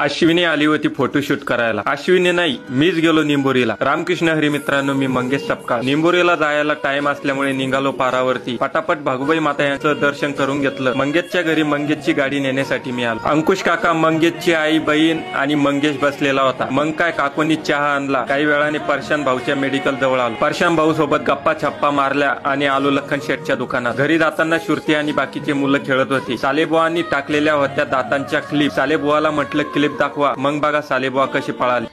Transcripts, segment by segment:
अश्विनी आली होती फोटोशूट करायला। अश्विनी नाही, मीच गेलो निंबोरीला। रामकृष्ण हरी मित्रांनो, मी मंगेश सपकाळ। निंबोरीला जायला टाइम असल्यामुळे निघालो पारावरती। पटापट भागुबाई माता यांचं दर्शन करून घेतलं। मंगेशच्या घरी मंगेशची गाडी नेण्यासाठी मी आलो। अंकुश काका, मंगेशची आई, बहीण आणि मंगेश बसलेला होता। मग काय, काकूंनी चहा आणला। काही वेळाने परशान भाऊच्या मेडिकल जवळ आलो। परशान भाऊ सोबत गप्पा छप्पा मारल्या आणि आलो लखन शेठच्या दुकानात। घरी जाताना श्रुती आणि बाकीचे मुलं खेळत होती। सालेबुवांनी टाकलेल्या होत्या दातांच्या क्लिप। सालेबुवाला म्हटलं क्लिप दाखवा। मग बघा सालेबुवा कशी पळाली।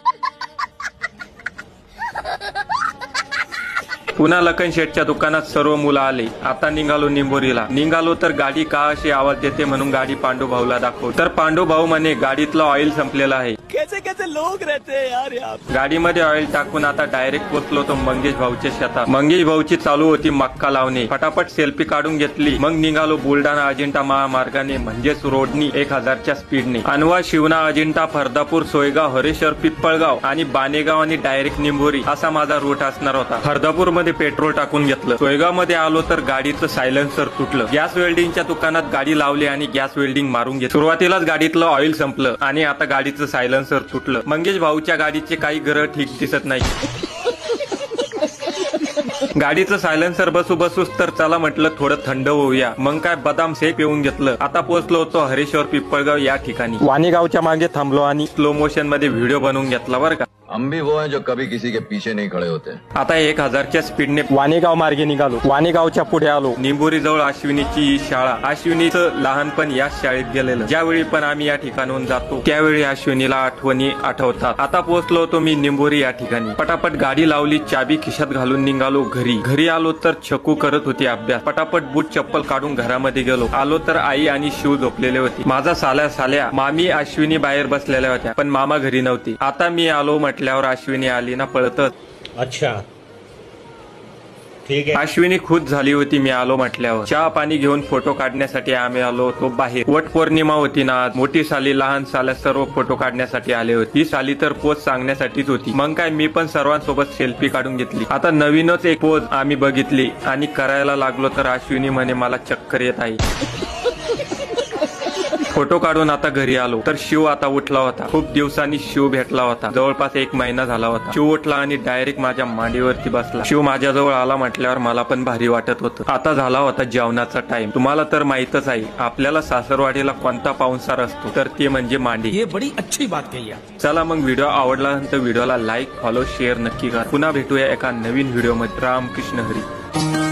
पुन्हा लखन शेठच्या दुकानात सर्व मुलं आले। आता निघालो निंबोरीला। निघालो तर गाडी का अशी आवाज देते म्हणून गाडी पांडू भाऊला दाखव। तर पांडू भाऊ म्हणे गाडीतलं ऑइल संपलेलं आहे। कैसे कैसे लोग रहते हैं यार यहाँ। गाडीमध्ये ऑइल टाकून आता डायरेक्ट पोचलो तो मंगेश भाऊच्या शेतात। मंगेश भाऊची चालू होती मक्का लावणे। फटाफट सेल्फी काढून घेतली। मग निघालो बुलढाणा अजिंठा महामार्गाने, म्हणजेच रोडनी 1000च्या स्पीडने। अनवा, शिवना, अजिंठा, फरदापूर, सोयगाव, हरेश्वर, पिप्पळगाव आणि बानेगाव आणि डायरेक्ट निंबोरी असा माझा रूट असणार होता। फरदापूर मध्ये पेट्रोल टाकून घेतलं। सोयगाव मध्ये आलो तर गाडीचं सायलेन्सर तुटलं। गॅस वेल्डिंगच्या दुकानात गाडी लावली आणि गॅस वेल्डिंग मारून घेतली। सुरुवातीलाच गाडीतलं ऑइल संपलं आणि आता गाडीचं सायलेन्सर तुटलं। मंगेश भाऊच्या गाडीचे काही ग्रह ठीक दिसत नाही। गाडीचं सायलेन्सर बसूच तर चला म्हटलं थोडं थंड होऊया। मग काय बदाम शेक पिऊन घेतलं। आता पोहोचलो होतो हरेश्वर पिप्पळगाव या ठिकाणी। वाणीगावच्या मागे थांबलो आणि स्लो मोशन मध्ये व्हिडिओ बनवून घेतला बरं का। हम भी वो हैं जो कभी किसी के पीछे नहीं खड़े होते। आता 1000च्या स्पीडने वाणीगाव मार्गे निघालो। वाणीगावच्या पुढे आलो। निंबोरी जवळ अश्विनीची ही शाळा। अश्विनीचं लहानपण याच शाळेत गेलेलं। ज्यावेळी पण आम्ही या ठिकाणाहून जातो त्यावेळी अश्विनीला आठवणी आठवतात। आता पोहोचलो होतो मी निंबोरी या ठिकाणी। पटापट गाडी लावली, चाबी खिशात घालून निघालो घरी आलो तर छकू करत होती अभ्यास। पटापट बूट चप्पल काढून घरामध्ये गेलो। आलो तर आई आणि शिव झोपलेले होते। माझा साल्या मामी अश्विनी बाहेर बसलेल्या होत्या, पण मामा घरी नव्हती। आता मी आलो म्हटल्यावर अश्विनी आली ना पळतच। अच्छा ठीक आहे। अश्विनी खुश झाली होती मी आलो म्हटल्यावर। चहा पाणी घेऊन फोटो काढण्यासाठी आम्ही आलो होतो बाहेर। वट पौर्णिमा होती ना आज। मोठी साली, लहान साल्या सर्व फोटो काढण्यासाठी आले होते। ही साली तर पोज सांगण्यासाठीच होती। मग काय, मी पण सर्वांसोबत सेल्फी काढून घेतली। आता नवीनच एक पोज आम्ही बघितली आणि करायला लागलो तर अश्विनी म्हणे मला चक्कर येत आहे। फोटो काढून आता घरी आलो तर शिव आता उठला होता। खूप दिवसांनी शिव भेटला होता। जवळपास 1 महिना झाला होता। शिव उठला आणि डायरेक्ट माझ्या मांडीवरती बसला। शिव माझ्याजवळ आला म्हटल्यावर मला पण भारी वाटत होतं। आता झाला होता जेवणाचा टाइम। तुम्हाला तर माहितच आहे आपल्याला सासरवाडीला कोणता पाहुणचार असतो, तर ते म्हणजे मांडी। ये बड़ी अच्छी बात कही आहे। चला मग व्हिडिओ आवडला तर व्हिडिओला लाईक, फॉलो, शेअर नक्की करा। पुन्हा भेटूया एका नवीन व्हिडिओ मध्ये। रामकृष्ण हरी।